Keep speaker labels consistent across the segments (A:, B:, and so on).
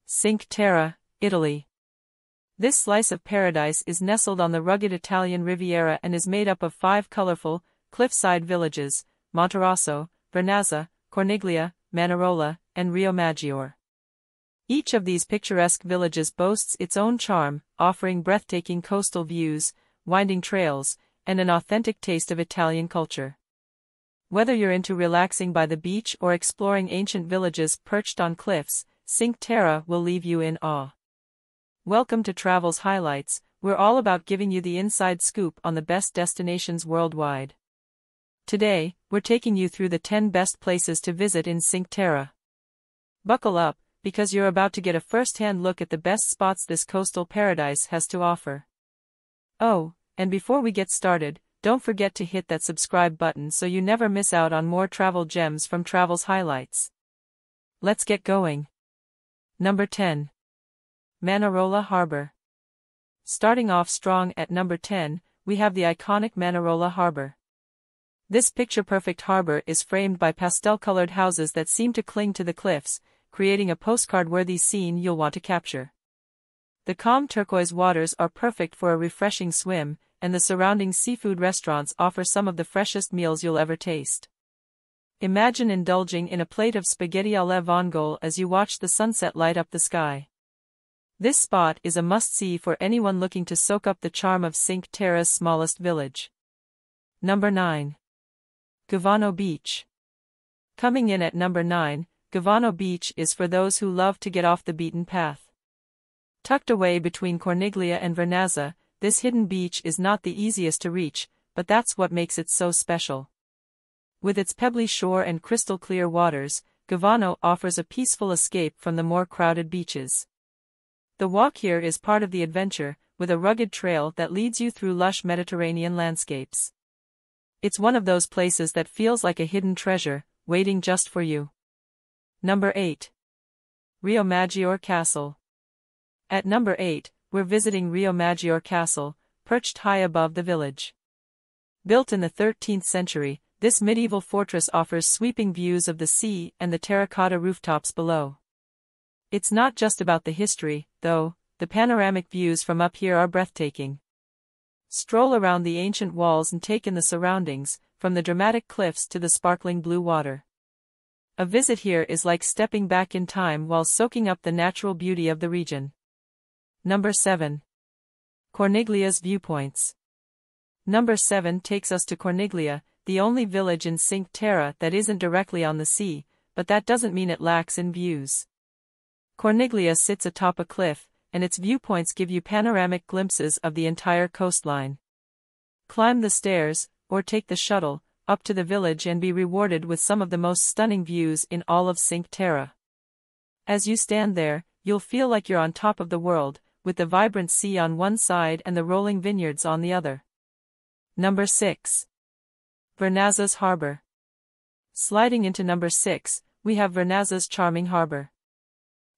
A: Cinque Terre, Italy. This slice of paradise is nestled on the rugged Italian Riviera and is made up of 5 colorful, cliffside villages: Monterosso, Vernazza, Corniglia, Manarola, and Riomaggiore. Each of these picturesque villages boasts its own charm, offering breathtaking coastal views, winding trails, and an authentic taste of Italian culture. Whether you're into relaxing by the beach or exploring ancient villages perched on cliffs, Cinque Terre will leave you in awe. Welcome to Travel's Highlights. We're all about giving you the inside scoop on the best destinations worldwide. Today, we're taking you through the 10 best places to visit in Cinque Terre. Buckle up, because you're about to get a first-hand look at the best spots this coastal paradise has to offer. Oh, and before we get started, don't forget to hit that subscribe button so you never miss out on more travel gems from Travel's Highlights. Let's get going. Number 10. Manarola Harbor. Starting off strong at number 10, we have the iconic Manarola Harbor. This picture-perfect harbor is framed by pastel-colored houses that seem to cling to the cliffs, creating a postcard-worthy scene you'll want to capture. The calm turquoise waters are perfect for a refreshing swim, and the surrounding seafood restaurants offer some of the freshest meals you'll ever taste. Imagine indulging in a plate of spaghetti à la vongole as you watch the sunset light up the sky. This spot is a must-see for anyone looking to soak up the charm of Cinque Terre's smallest village. Number 9. Gavano Beach. Coming in at number 9, Gavano Beach is for those who love to get off the beaten path. Tucked away between Corniglia and Vernazza, this hidden beach is not the easiest to reach, but that's what makes it so special. With its pebbly shore and crystal-clear waters, Gavano offers a peaceful escape from the more crowded beaches. The walk here is part of the adventure, with a rugged trail that leads you through lush Mediterranean landscapes. It's one of those places that feels like a hidden treasure, waiting just for you. Number 8. Riomaggiore Castle. At number 8, we're visiting Riomaggiore Castle, perched high above the village. Built in the 13th century, this medieval fortress offers sweeping views of the sea and the terracotta rooftops below. It's not just about the history, though. The panoramic views from up here are breathtaking. Stroll around the ancient walls and take in the surroundings, from the dramatic cliffs to the sparkling blue water. A visit here is like stepping back in time while soaking up the natural beauty of the region. Number 7. Corniglia's Viewpoints. Number 7 takes us to Corniglia, the only village in Cinque Terre that isn't directly on the sea, but that doesn't mean it lacks in views. Corniglia sits atop a cliff, and its viewpoints give you panoramic glimpses of the entire coastline. Climb the stairs, or take the shuttle, up to the village and be rewarded with some of the most stunning views in all of Cinque Terre. As you stand there, you'll feel like you're on top of the world, with the vibrant sea on one side and the rolling vineyards on the other. Number 6. Vernazza's Harbor. Sliding into number 6, we have Vernazza's charming harbor.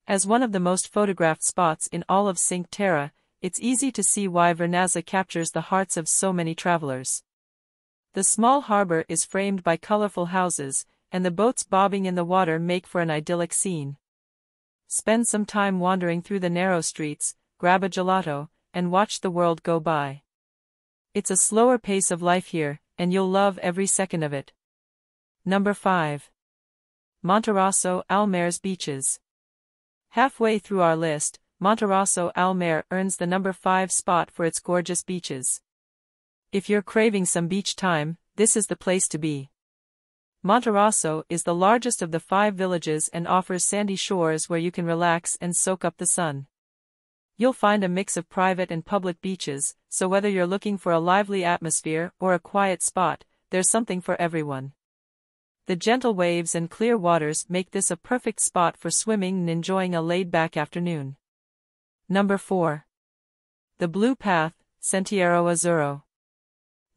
A: As one of the most photographed spots in all of Cinque Terre, it's easy to see why Vernazza captures the hearts of so many travelers. The small harbor is framed by colorful houses, and the boats bobbing in the water make for an idyllic scene. Spend some time wandering through the narrow streets, grab a gelato, and watch the world go by. It's a slower pace of life here, and you'll love every second of it. Number 5. Monterosso al Mare's Beaches. Halfway through our list, Monterosso al Mare earns the number 5 spot for its gorgeous beaches. If you're craving some beach time, this is the place to be. Monterosso is the largest of the 5 villages and offers sandy shores where you can relax and soak up the sun. You'll find a mix of private and public beaches, so whether you're looking for a lively atmosphere or a quiet spot, there's something for everyone. The gentle waves and clear waters make this a perfect spot for swimming and enjoying a laid-back afternoon. Number 4. The Blue Path, Sentiero Azzurro.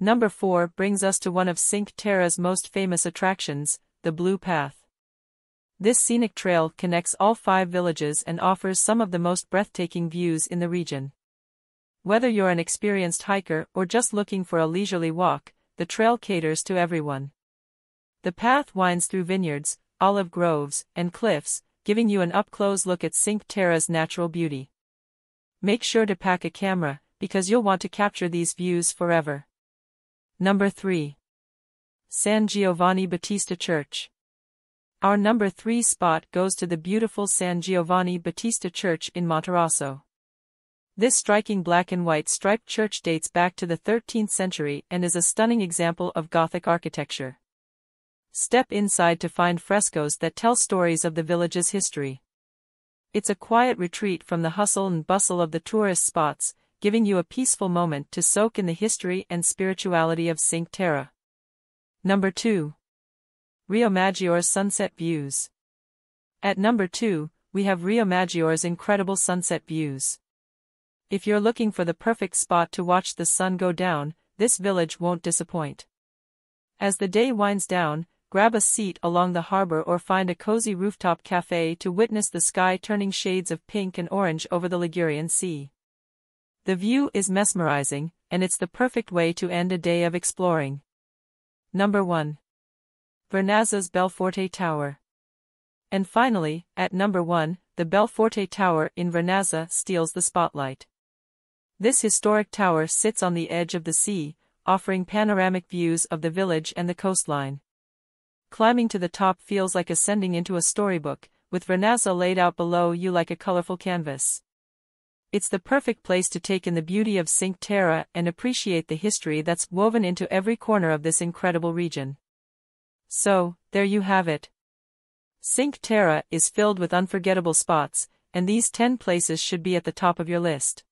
A: Number 4 brings us to one of Cinque Terre's most famous attractions, the Blue Path. This scenic trail connects all 5 villages and offers some of the most breathtaking views in the region. Whether you're an experienced hiker or just looking for a leisurely walk, the trail caters to everyone. The path winds through vineyards, olive groves, and cliffs, giving you an up-close look at Cinque Terre's natural beauty. Make sure to pack a camera, because you'll want to capture these views forever. Number 3. San Giovanni Battista Church. Our number 3 spot goes to the beautiful San Giovanni Battista Church in Monterosso. This striking black and white striped church dates back to the 13th century and is a stunning example of Gothic architecture. Step inside to find frescoes that tell stories of the village's history. It's a quiet retreat from the hustle and bustle of the tourist spots, giving you a peaceful moment to soak in the history and spirituality of Cinque Terre. Number 2. Rio Maggiore's sunset views. At number 2, we have Rio Maggiore's incredible sunset views. If you're looking for the perfect spot to watch the sun go down, this village won't disappoint. As the day winds down, grab a seat along the harbor or find a cozy rooftop cafe to witness the sky turning shades of pink and orange over the Ligurian Sea. The view is mesmerizing, and it's the perfect way to end a day of exploring. Number 1. Vernazza's Belforte Tower. And finally, at number 1, the Belforte Tower in Vernazza steals the spotlight. This historic tower sits on the edge of the sea, offering panoramic views of the village and the coastline. Climbing to the top feels like ascending into a storybook, with Vernazza laid out below you like a colorful canvas. It's the perfect place to take in the beauty of Cinque Terre and appreciate the history that's woven into every corner of this incredible region. So, there you have it. Cinque Terre is filled with unforgettable spots, and these 10 places should be at the top of your list.